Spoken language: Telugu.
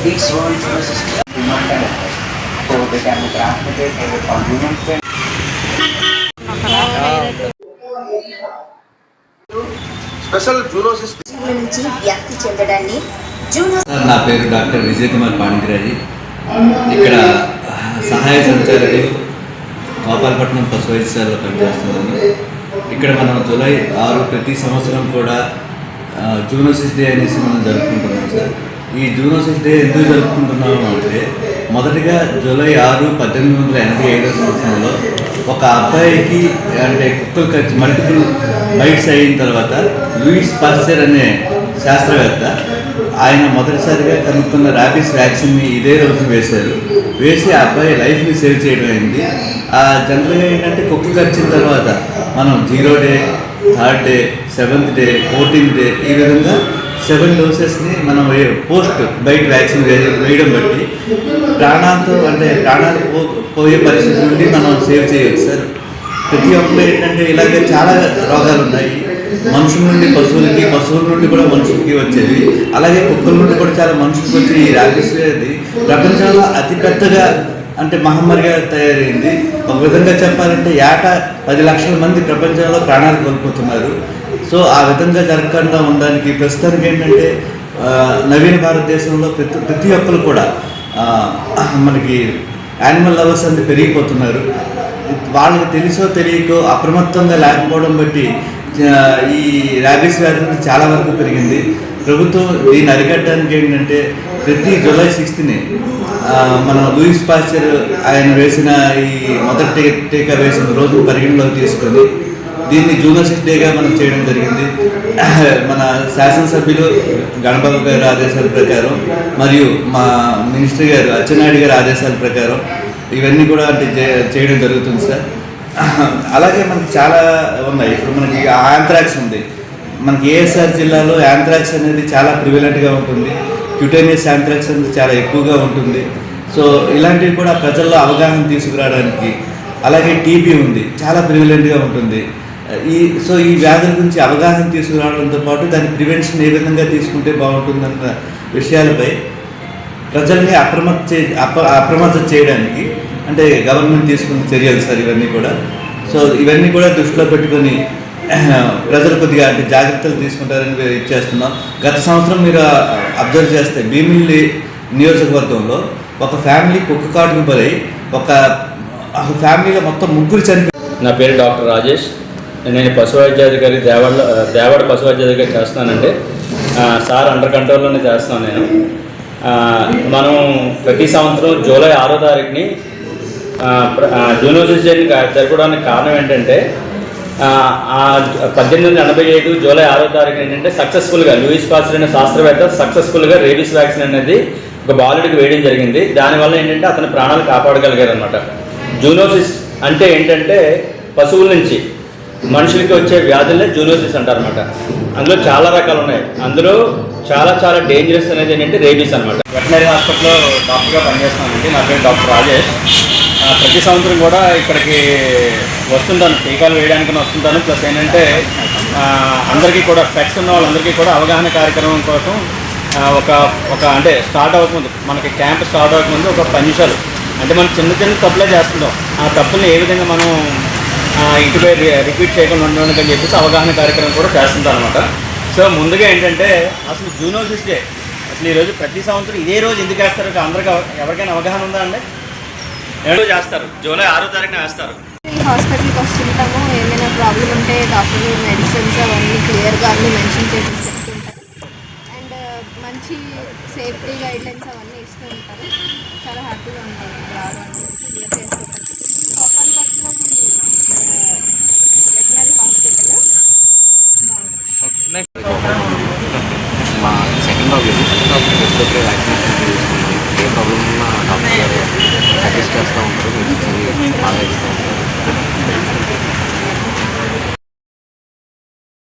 These words do not connect, so they can be transmitted as a complement. Special zoonosis నుంచి వ్యాప్తి చెందడాన్ని నా పేరు డాక్టర్ విజయ్ కుమార్ పాణిగ్రాజి. ఇక్కడ సహాయ సంచాలకులు గోపాలపట్నం పశు వైద్యశాలలో పనిచేస్తున్నాను. ఇక్కడ మనం జూలై 6 ప్రతి సంవత్సరం కూడా జూనోసిస్ డే అనేసి మనం జరుపుకుంటున్నాం సార్. ఈ జూనోసిస్ డే ఎందుకు జరుపుకుంటున్నాము అంటే, మొదటిగా జూలై 6, 1885 సంవత్సరంలో ఒక అబ్బాయికి అంటే కుక్కలు కచ్చి మల్టిపుల్ బైట్స్ అయిన తర్వాత లూయిస్ పాస్చర్ అనే శాస్త్రవేత్త ఆయన మొదటిసారిగా కనుక్కున్న ర్యాబీస్ వ్యాక్సిన్ని ఇదే రోజు వేసి ఆ అబ్బాయి లైఫ్ని సేవ్ చేయడం అయింది. జనరల్గా ఏంటంటే కుక్క కరిచిన తర్వాత మనం 0 day, 3rd day, 7th day, 14th day ఈ విధంగా 7 డోసెస్ని మనం పోస్ట్ బైట్ వ్యాక్సిన్ వేయడం బట్టి ప్రాణాలు పోయే పరిస్థితి నుండి మనం సేవ్ చేయవచ్చు సార్. ప్రతి ఒక్కరు ఏంటంటే ఇలాగే చాలా రోగాలు ఉన్నాయి. మనుషుల నుండి పశువులకి, పశువుల నుండి కూడా మనుషులకి వచ్చేవి, అలాగే కుక్కల నుండి కూడా చాలా మనుషులకి వచ్చి ఈ ర్యాబీస్ అనేది ప్రపంచంలో అతిపెద్దగా అంటే మహమ్మారిగా తయారైంది. ఒక విధంగా చెప్పాలంటే ఏటా 10 లక్షల మంది ప్రపంచంలో ప్రాణాలు కోల్పోతున్నారు. సో ఆ విధంగా జరగకుండా ఉండడానికి ప్రస్తుతానికి ఏంటంటే నవీన భారతదేశంలో ప్రతి ఒక్కరు కూడా మనకి యానిమల్ లవర్స్ అంతా పెరిగిపోతున్నారు. వాళ్ళకి తెలుసో తెలియకో అప్రమత్తంగా లేకపోవడం బట్టి ఈ ర్యాబీస్ వ్యాధి చాలా వరకు పెరిగింది. ప్రభుత్వం దీన్ని అరికట్టడానికి ఏంటంటే ప్రతి జూలై 6th మన లూయిస్ పాస్చర్ ఆయన వేసిన ఈ మొదటి టీకా వేసిన రోజు పరిగణలోకి తీసుకొని దీన్ని జూనోసిస్ డేగా మనం చేయడం జరిగింది. మన శాసనసభ్యులు గణబాబు గారి ఆదేశాల ప్రకారం మరియు మా మినిస్టర్ గారు అచ్చెన్నాయుడు గారి ఆదేశాల ప్రకారం ఇవన్నీ కూడా అంటే చేయడం జరుగుతుంది సార్. అలాగే మనకి చాలా ఉన్నాయి. ఇప్పుడు మనకి యాంథ్రాక్స్ ఉంది. మనకి ఏఎస్ఆర్ జిల్లాలో యాంథ్రాక్స్ అనేది చాలా ప్రివిలెంట్గా ఉంటుంది. క్యూటేనియస్ యాంథ్రాక్స్ అనేది చాలా ఎక్కువగా ఉంటుంది. సో ఇలాంటివి కూడా ప్రజల్లో అవగాహన తీసుకురావడానికి, అలాగే టీబీ ఉంది, చాలా ప్రివిలెంట్గా ఉంటుంది. ఈ వ్యాధుల గురించి అవగాహన తీసుకురావడంతో పాటు దాని ప్రివెన్షన్ ఏ విధంగా తీసుకుంటే బాగుంటుందన్న విషయాలపై ప్రజల్ని అప్రమత్తం చేయడానికి అంటే గవర్నమెంట్ తీసుకున్న చర్యలు సార్ ఇవన్నీ కూడా. సో ఇవన్నీ కూడా దృష్టిలో పెట్టుకొని ప్రజలు కొద్దిగా అంటే జాగ్రత్తలు తీసుకుంటారని ఇచ్చేస్తున్నాం. గత సంవత్సరం మీరు అబ్జర్వ్ చేస్తే భీమిల్లి నియోజకవర్గంలో ఒక ఫ్యామిలీ కుక్క కాటుకు బలై ఒక ఫ్యామిలీలో మొత్తం 3 చనిపోయారు. నా పేరు డాక్టర్ రాజేష్. నేను పశు వైద్యాధికారి దేవాడ పశు వైద్యాధికారి చేస్తున్నానండి. సార్ అండర్ కంట్రోల్లోనే చేస్తున్నాను నేను. మనం ప్రతి సంవత్సరం జూలై 6వ తారీఖుని జూనోసిస్ డేని జరపడానికి కారణం ఏంటంటే 1887 జూలై 6వ తారీఖున ఏంటంటే సక్సెస్ఫుల్గా లూయిస్ పాస్చర్ అనే శాస్త్రవేత్త సక్సెస్ఫుల్గా రేబీస్ వ్యాక్సిన్ అనేది ఒక బాలుడికి వేయడం జరిగింది. దానివల్ల ఏంటంటే అతని ప్రాణాలు కాపాడగలిగారు అనమాట. జూనోసిస్ అంటే ఏంటంటే పశువుల నుంచి మనుషులకి వచ్చే వ్యాధులనే జూనోసిస్ అంటారు అనమాట. అందులో చాలా రకాలు ఉన్నాయి. అందులో చాలా డేంజరస్ అనేది ఏంటంటే రేబీస్ అనమాట. వెటనరీ హాస్పిటల్లో డాక్టర్గా పనిచేస్తున్నానండి. నా పేరు డాక్టర్ రాజేష్. ప్రతి సంవత్సరం కూడా ఇక్కడికి వస్తుంటాను, టీకాలు వేయడానికి వస్తుంటాను. ప్లస్ ఏంటంటే అందరికీ కూడా పెట్స్ ఉన్న వాళ్ళందరికీ కూడా అవగాహన కార్యక్రమం కోసం ఒక అంటే స్టార్ట్ అవ్వకముందు మనకి క్యాంప్ స్టార్ట్ అవ్వకముందు ఒక 10 నిమిషాలు అంటే మనం చిన్న తప్పులే చేస్తుంటాం. ఆ తప్పుల్ని ఏ విధంగా మనం ఇటుపై రిపీట్ చేయకుండా ఉండడానికి అని చెప్పేసి అవగాహన కార్యక్రమం కూడా చేస్తుంటాం అనమాట. సో ముందుగా ఏంటంటే అసలు జూనోసిస్ డే అసలు ఈరోజు ప్రతి సంవత్సరం ఇదే రోజు ఎందుకు వేస్తారు? అందరికీ ఎవరికైనా అవగాహన ఉందా అండి? ఏదో చేస్తారు, జూలై 6వ తారీఖున వేస్తారు. హాస్పిటల్కి వస్తుంటాము. ఏమైనా ప్రాబ్లం ఉంటే డాక్టర్ మెడిసిన్స్ అవన్నీ క్లియర్గా అన్నీ మెన్షన్ చేసి చెప్తుంటారు. అండ్ మంచి సేఫ్టీ గైడ్లైన్స్ అవన్నీ ఇస్తూ ఉంటారు. చాలా హ్యాపీగా ఉంటుంది.